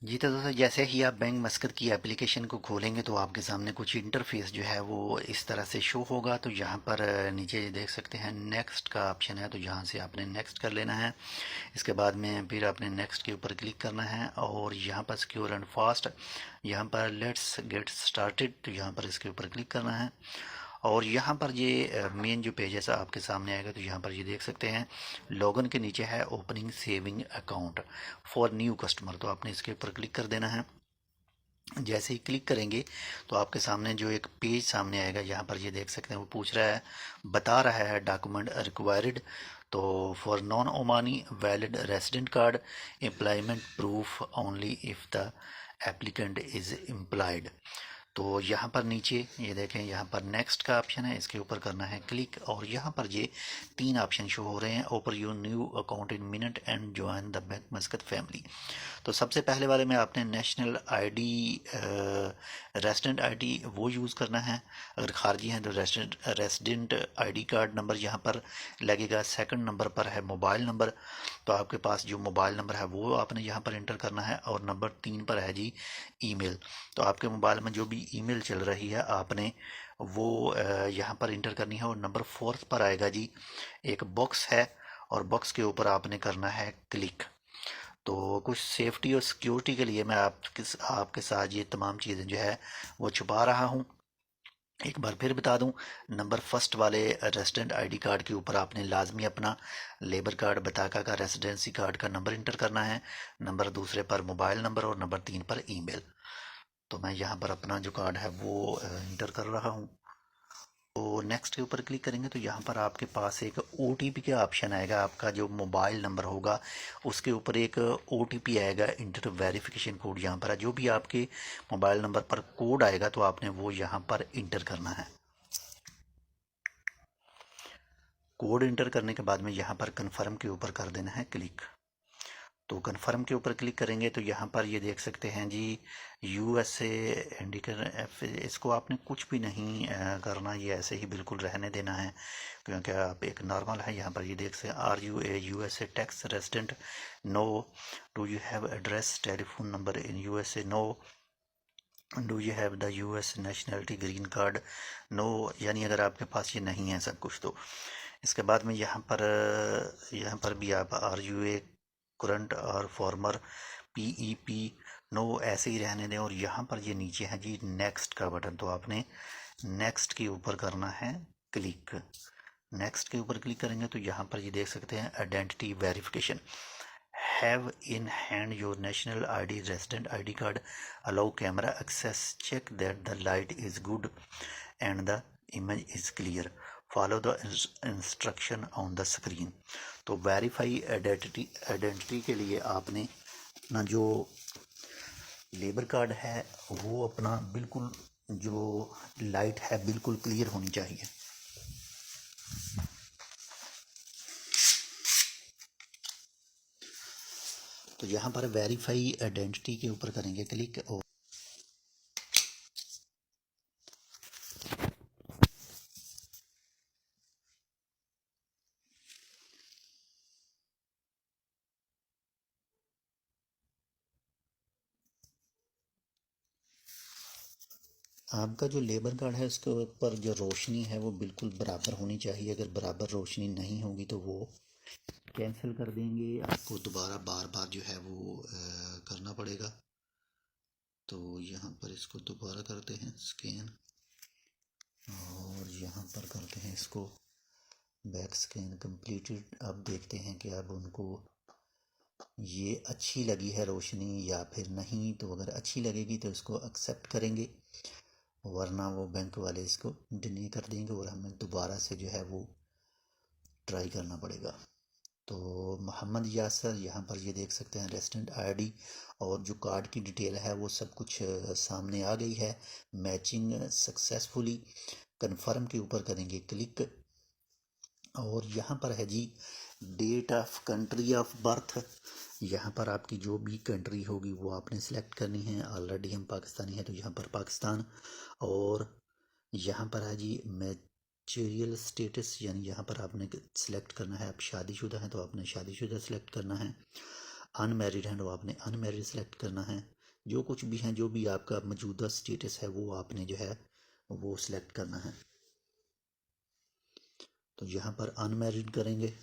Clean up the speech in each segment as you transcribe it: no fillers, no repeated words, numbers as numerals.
जी तो दोस्तों, जैसे ही आप बैंक मस्कत की एप्लीकेशन को खोलेंगे तो आपके सामने कुछ इंटरफेस जो है वो इस तरह से शो होगा। तो यहाँ पर नीचे ये देख सकते हैं नेक्स्ट का ऑप्शन है, तो यहाँ से आपने नेक्स्ट कर लेना है। इसके बाद में फिर आपने नेक्स्ट के ऊपर क्लिक करना है और यहाँ पर सिक्योर एंड फास्ट, यहाँ पर लेट्स गेट स्टार्टेड, तो यहाँ पर इसके ऊपर क्लिक करना है। और यहाँ पर ये मेन जो पेज है आपके सामने आएगा, तो यहाँ पर ये देख सकते हैं लॉगिन के नीचे है opening saving account for new customer, तो आपने इसके ऊपर क्लिक कर देना है। जैसे ही क्लिक करेंगे तो आपके सामने जो एक पेज सामने आएगा, यहाँ पर ये देख सकते हैं वो पूछ रहा है, बता रहा है डॉक्यूमेंट रिक्वायर्ड, तो for non Omani valid resident card, employment proof only if the applicant is employed. तो यहाँ पर नीचे ये देखें, यहाँ पर नेक्स्ट का ऑप्शन है, इसके ऊपर करना है क्लिक। और यहाँ पर ये तीन ऑप्शन शो हो रहे हैं, open your new account in minute and join the bank मस्कत family. तो सबसे पहले वाले में आपने नेशनल आईडी, रेजिडेंट आईडी वो यूज़ करना है। अगर खारजी हैं तो रेजिडेंट आईडी कार्ड नंबर यहाँ पर लगेगा। सेकंड नंबर पर है मोबाइल नंबर, तो आपके पास जो मोबाइल नंबर है वो आपने यहाँ पर इंटर करना है। और नंबर 3 पर है जी ईमेल, तो आपके मोबाइल में जो भी ईमेल चल रही है आपने वो यहाँ पर इंटर करनी है। और नंबर 4 पर आएगा जी एक बॉक्स है, और बॉक्स के ऊपर आपने करना है क्लिक। तो कुछ सेफ्टी और सिक्योरिटी के लिए मैं आपके साथ ये तमाम चीज़ें जो है वो छुपा रहा हूँ। एक बार फिर बता दूं, नंबर फर्स्ट वाले रेजिडेंट आईडी कार्ड के ऊपर आपने लाजमी अपना लेबर कार्ड, बताका का रेजिडेंसी कार्ड का नंबर इंटर करना है। नंबर दूसरे पर मोबाइल नंबर और नंबर 3 पर ईमेल। तो मैं यहाँ पर अपना जो कार्ड है वो इंटर कर रहा हूँ। तो नेक्स्ट के ऊपर क्लिक करेंगे तो यहाँ पर आपके पास एक OTP का ऑप्शन आएगा। आपका जो मोबाइल नंबर होगा उसके ऊपर एक OTP आएगा, इंटर वेरिफिकेशन कोड यहाँ पर है। जो भी आपके मोबाइल नंबर पर कोड आएगा तो आपने वो यहाँ पर इंटर करना है। कोड इंटर करने के बाद में यहाँ पर कन्फर्म के ऊपर कर देना है क्लिक। तो कन्फर्म के ऊपर क्लिक करेंगे तो यहाँ पर ये देख सकते हैं जी USA इंडिकर एफ, इसको आपने कुछ भी नहीं करना, ये ऐसे ही बिल्कुल रहने देना है, क्योंकि आप एक नॉर्मल है। यहाँ पर ये देख सकते हैं are you a USA tax resident, no. Do you have address telephone number in USA, no. Do you have the US nationality green card, no. यानी अगर आपके पास ये नहीं है सब कुछ तो इसके बाद में यहाँ पर भी आप आर यू ए करंट और फॉर्मर PEP, नो, ऐसे ही रहने दें। और यहाँ पर ये नीचे है जी नेक्स्ट का बटन, तो आपने नेक्स्ट के ऊपर करना है क्लिक। नेक्स्ट के ऊपर क्लिक करेंगे तो यहाँ पर ये देख सकते हैं identity verification, have in hand your national ID resident ID card, allow camera access, check that the light is good and the image is clear, follow the instruction on the screen. तो verify identity के लिए आपने अपना जो labour card है वो अपना बिल्कुल, जो लाइट है बिल्कुल क्लियर होनी चाहिए। तो यहाँ पर वेरीफाई आइडेंटिटी के ऊपर करेंगे क्लिक। और आपका जो लेबर कार्ड है उसके ऊपर जो रोशनी है वो बिल्कुल बराबर होनी चाहिए। अगर बराबर रोशनी नहीं होगी तो वो कैंसिल कर देंगे, आपको दोबारा बार बार जो है वो करना पड़ेगा। तो यहाँ पर इसको दोबारा करते हैं स्कैन, और यहाँ पर करते हैं इसको बैक स्कैन कंप्लीटेड। अब देखते हैं कि अब उनको ये अच्छी लगी है रोशनी या फिर नहीं। तो अगर अच्छी लगेगी तो इसको एक्सेप्ट करेंगे, वरना वो बैंक वाले इसको डिनी कर देंगे और हमें दोबारा से जो है वो ट्राई करना पड़ेगा। तो मोहम्मद यासर, यहाँ पर ये देख सकते हैं रेजिडेंट आईडी और जो कार्ड की डिटेल है वो सब कुछ सामने आ गई है। मैचिंग सक्सेसफुली, कन्फर्म के ऊपर करेंगे क्लिक। और यहाँ पर है जी date of country of birth, यहाँ पर आपकी जो भी कंट्री होगी वो आपने सेलेक्ट करनी है। ऑलरेडी हम पाकिस्तानी हैं तो यहाँ पर पाकिस्तान। और यहाँ पर है जी मैरिटल स्टेटस, यानी यहाँ पर आपने सेलेक्ट करना है, आप शादीशुदा हैं तो आपने शादीशुदा सेलेक्ट करना है। अनमैरिड हैं तो आपने अनमैरिड सेलेक्ट करना है। जो कुछ भी हैं, जो भी आपका मौजूदा स्टेटस है वो आपने जो है वो सिलेक्ट करना है। तो यहाँ पर अनमैरिड करेंगे।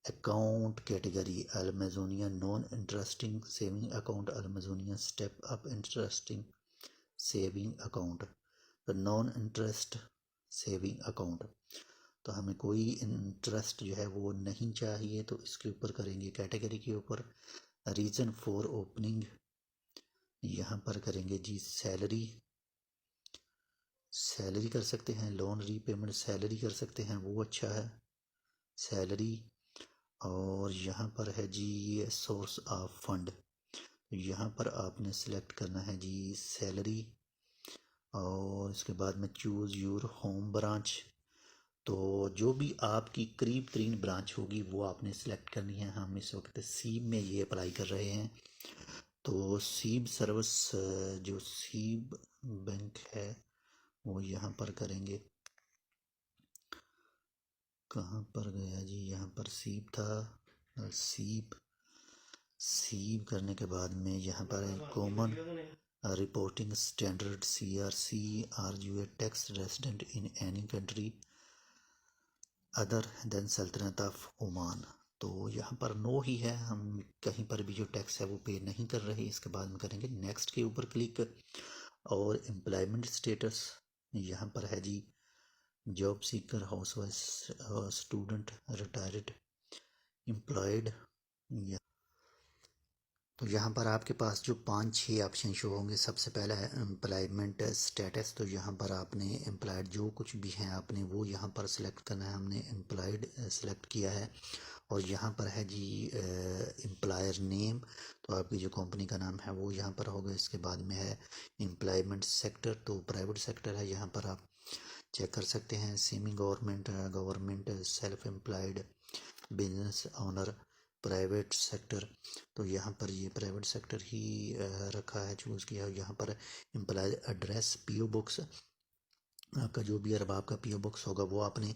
Account category Amazonia non interesting saving account Amazonia step up interesting saving account. तो नॉन इंटरेस्ट सेविंग अकाउंट, तो हमें कोई इंटरेस्ट जो है वो नहीं चाहिए, तो इसके ऊपर करेंगे कैटेगरी के ऊपर रीज़न फॉर ओपनिंग। यहाँ पर करेंगे जी सैलरी, सैलरी कर सकते हैं, लोन रीपेमेंट सैलरी कर सकते हैं, वो अच्छा है सैलरी। और यहाँ पर है जी सोर्स ऑफ फंड, यहाँ पर आपने सेलेक्ट करना है जी सैलरी। और इसके बाद में चूज़ योर होम ब्रांच, तो जो भी आपकी करीब तरीन ब्रांच होगी वो आपने सेलेक्ट करनी है। हम इस वक्त सीब में ये अप्लाई कर रहे हैं, तो सीब सर्विस जो सीब बैंक है वो यहाँ पर करेंगे। कहाँ पर गया जी, यहाँ पर सीब था, सीब सीब करने के बाद में यहाँ पर common reporting standard CRC are you a tax resident in any country other than sultanate of Oman. तो यहाँ पर नो ही है, हम कहीं पर भी जो टैक्स है वो पे नहीं कर रहे। इसके बाद में करेंगे नेक्स्ट के ऊपर क्लिक। और एम्प्लॉयमेंट स्टेटस यहाँ पर है जी job seeker housewife student retired employed. तो यहाँ पर आपके पास जो 5-6 ऑप्शन शो होंगे। सबसे पहला है एम्प्लॉयमेंट स्टेटस, तो यहाँ पर आपने एम्प्लॉयड जो कुछ भी हैं आपने वो यहाँ पर सिलेक्ट करना है। हमने एम्प्लॉयड सेलेक्ट किया है। और यहाँ पर है जी एम्प्लॉयर नेम, तो आपकी जो कंपनी का नाम है वो यहाँ पर होगा। इसके बाद में है एम्प्लॉयमेंट सेक्टर, तो प्राइवेट सेक्टर है, यहाँ पर आप चेक कर सकते हैं। Semi government, government, self employed, business owner, private sector, तो यहाँ पर ये प्राइवेट सेक्टर ही रखा है, चूज़ किया है। यहाँ पर एम्प्लॉय एड्रेस PO बॉक्स, आपका जो भी अरबाब का PO बॉक्स होगा वो आपने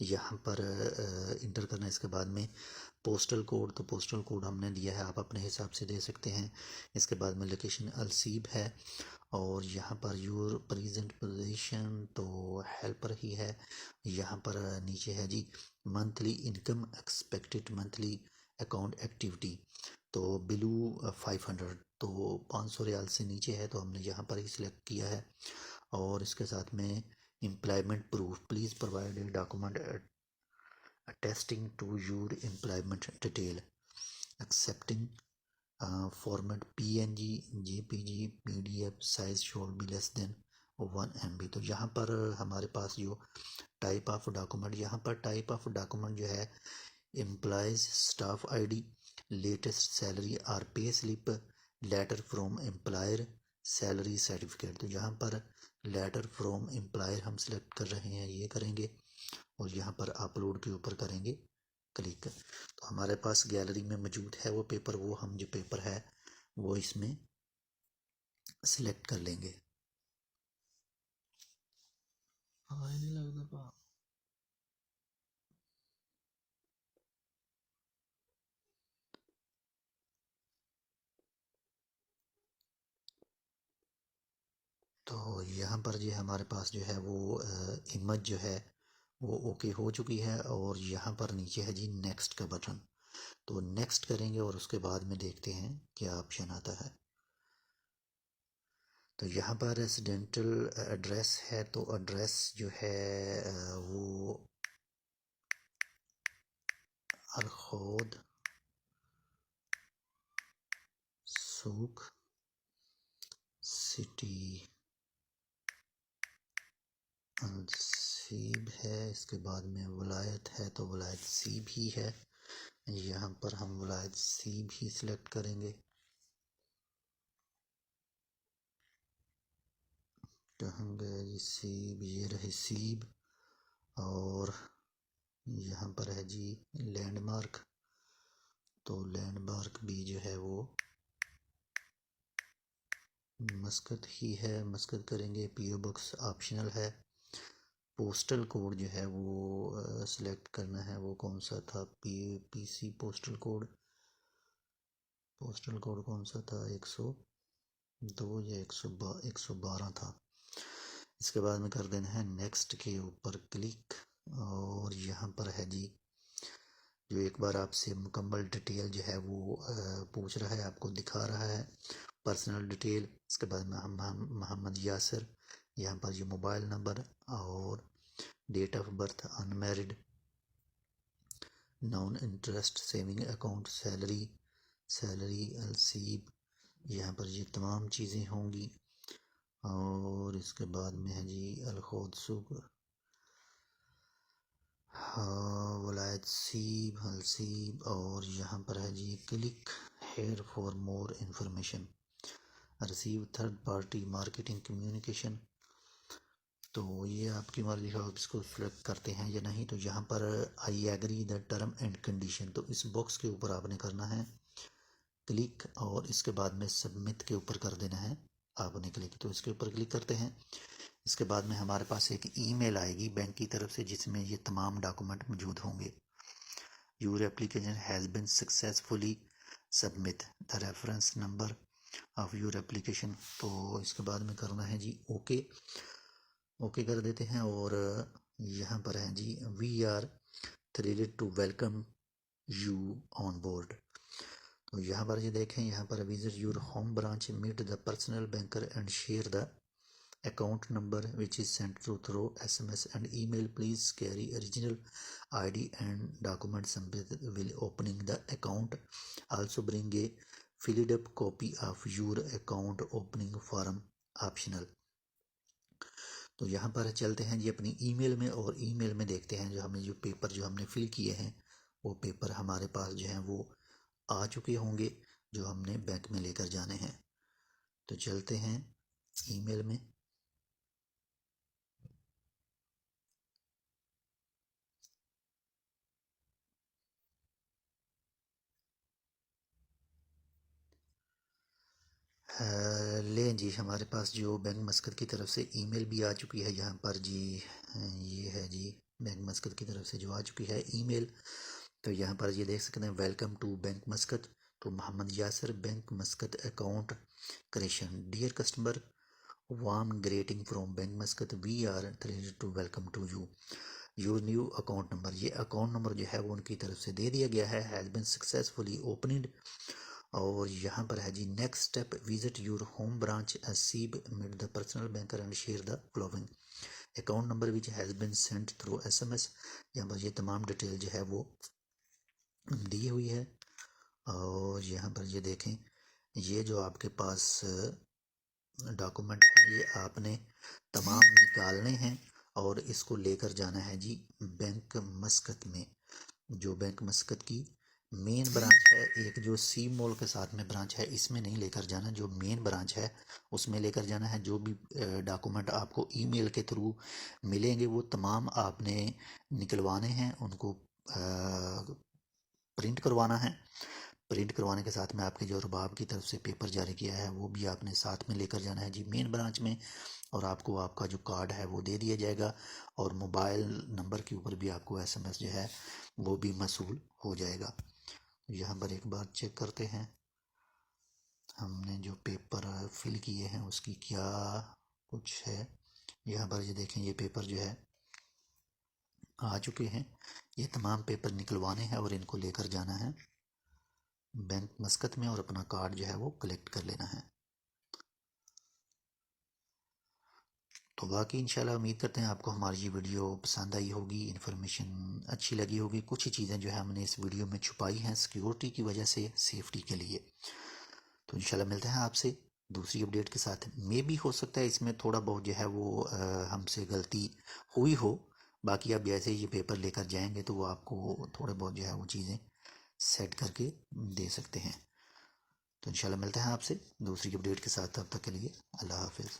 यहाँ पर इंटर करना है। इसके बाद में पोस्टल कोड, तो पोस्टल कोड हमने दिया है, आप अपने हिसाब से दे सकते हैं। इसके बाद में लोकेशन अलसीब है। और यहाँ पर योर प्रेजेंट पोजीशन, तो हेल्पर ही है। यहाँ पर नीचे है जी monthly income expected monthly account activity, तो बिलो 500, तो 500 रियाल से नीचे है, तो हमने यहाँ पर ही सिलेक्ट किया है। और इसके साथ में employment proof, please provide a document attesting to your employment detail accepting format PNG, JPG, PDF size should be less than 1 MB। तो यहाँ पर हमारे पास जो टाइप ऑफ डॉक्यूमेंट, यहाँ पर टाइप ऑफ डॉक्यूमेंट जो है employees staff ID, latest salary और pay slip, letter from employer, salary certificate. तो यहाँ पर लेटर फ्रॉम एम्प्लॉयर हम सिलेक्ट कर रहे हैं, ये करेंगे। और यहाँ पर अपलोड के ऊपर करेंगे क्लिक। तो हमारे पास गैलरी में मौजूद है वो पेपर, वो हम जो पेपर है वो इसमें सिलेक्ट कर लेंगे। हाँ नहीं लगता। तो यहाँ पर जो हमारे पास जो है वो इमेज जो है वो ओके हो चुकी है। और यहाँ पर नीचे है जी नेक्स्ट का बटन, तो नेक्स्ट करेंगे और उसके बाद में देखते हैं क्या ऑप्शन आता है। तो यहाँ पर रेजिडेंटल एड्रेस है, तो एड्रेस जो है वो अरखोद सूख सिटी सीब है। इसके बाद में वलायत है, तो वलायत सीब ही है। यहाँ पर हम वलायत सीब ही सिलेक्ट करेंगे। कहाँ गया जी सीब, ये रहे सीब। और यहाँ पर है जी लैंडमार्क, तो लैंडमार्क भी जो है वो मस्कत ही है, मस्कत करेंगे। PO बॉक्स ऑप्शनल है। पोस्टल कोड जो है वो सिलेक्ट करना है, वो कौन सा था, PC postal code, postal code कौन सा था, 102 या 112 था। इसके बाद में कर देना है नेक्स्ट के ऊपर क्लिक, और यहाँ पर है जी जो एक बार आपसे मुकम्मल डिटेल जो है वो पूछ रहा है, आपको दिखा रहा है पर्सनल डिटेल। इसके बाद में हम मोहम्मद यासिर, यहाँ पर ये मोबाइल नंबर और date of birth, unmarried, non interest saving account, salary अलसीब, यहाँ पर ये तमाम चीज़ें होंगी। और इसके बाद में है जी अलखोदसुक, हाँ वलायत सीब हलसीब, और यहाँ पर है जी click here for more information, receive third party marketing communication. तो ये आपकी मर्जी है, आप इसको सिलेक्ट करते हैं या नहीं। तो यहाँ पर I agree the term and condition, तो इस बॉक्स के ऊपर आपने करना है क्लिक, और इसके बाद में सबमिट के ऊपर कर देना है आपने क्लिक। तो इसके ऊपर क्लिक करते हैं। इसके बाद में हमारे पास एक ईमेल आएगी बैंक की तरफ से जिसमें ये तमाम डॉक्यूमेंट मौजूद होंगे। Your application has been successfully submit the reference number of your application. तो इसके बाद में करना है जी ओके कर देते हैं। और यहाँ पर है जी we are thrilled to welcome you on board. तो यहाँ पर ये देखें, यहाँ पर visit your home branch, meet the personal banker and share the account number which is sent through SMS and email. Please carry original ID and documents will opening the account. Also bring a filled up copy of your account opening form optional. तो यहाँ पर चलते हैं जी अपनी email में, और email में देखते हैं जो हमने जो पेपर जो हमने फिल किए हैं वो पेपर हमारे पास जो हैं वो आ चुके होंगे जो हमने बैंक में लेकर जाने हैं। तो चलते हैं ईमेल में। लें जी, हमारे पास जो बैंक मस्कत की तरफ से ईमेल भी आ चुकी है यहाँ पर जी। ये है जी बैंक मस्कत की तरफ से जो आ चुकी है ईमेल। तो यहाँ पर ये देख सकते हैं वेलकम टू बैंक मस्कत, तो Mohammed Yasir bank Muscat account creation, dear customer warm greeting from bank Muscat, we are thrilled to welcome to you your new account number. ये अकाउंट नंबर जो है वो उनकी तरफ से दे दिया गया है, हैज़ बिन सक्सेसफुली ओपनड। और यहाँ पर है जी next step visit your home branch सीब meet the personal banker and share the following account number which has been sent through SMS। यहाँ पर ये तमाम डिटेल जो है वो दी हुई है। और यहाँ पर ये देखें, ये जो आपके पास डॉक्यूमेंट हैं ये आपने तमाम निकालने हैं और इसको लेकर जाना है जी बैंक मस्कत में। जो बैंक मस्कत की मेन ब्रांच है, एक जो सी मॉल के साथ में ब्रांच है, इसमें नहीं लेकर जाना, जो मेन ब्रांच है उसमें लेकर जाना है। जो भी डॉक्यूमेंट आपको ईमेल के थ्रू मिलेंगे वो तमाम आपने निकलवाने हैं, उनको प्रिंट करवाना है। प्रिंट करवाने के साथ में आपके जो रुबाब की तरफ से पेपर जारी किया है वो भी आपने साथ में लेकर जाना है जी मेन ब्रांच में। और आपको आपका जो कार्ड है वो दे दिया जाएगा, और मोबाइल नंबर के ऊपर भी आपको SMS जो है वो भी मसूल हो जाएगा। यहाँ पर एक बार चेक करते हैं हमने जो पेपर फिल किए हैं उसकी क्या कुछ है। यहाँ पर ये देखें, ये पेपर जो है आ चुके हैं। ये तमाम पेपर निकलवाने हैं और इनको लेकर जाना है बैंक मस्कत में और अपना कार्ड जो है वो कलेक्ट कर लेना है। तो बाकी इंशाल्लाह उम्मीद करते हैं आपको हमारी ये वीडियो पसंद आई होगी, इन्फॉर्मेशन अच्छी लगी होगी। कुछ ही चीज़ें जो है हमने इस वीडियो में छुपाई हैं सिक्योरिटी की वजह से, सेफ्टी के लिए। तो इंशाल्लाह मिलते हैं आपसे दूसरी अपडेट के साथ। मे भी हो सकता है इसमें थोड़ा बहुत जो है वो हमसे गलती हुई हो। बाकी आप जैसे ये पेपर लेकर जाएंगे तो वो आपको थोड़े बहुत जो है वो चीज़ें सेट करके दे सकते हैं। तो इंशाल्लाह मिलते हैं आपसे दूसरी अपडेट के साथ, तब तक के लिए अल्लाह हाफिज़।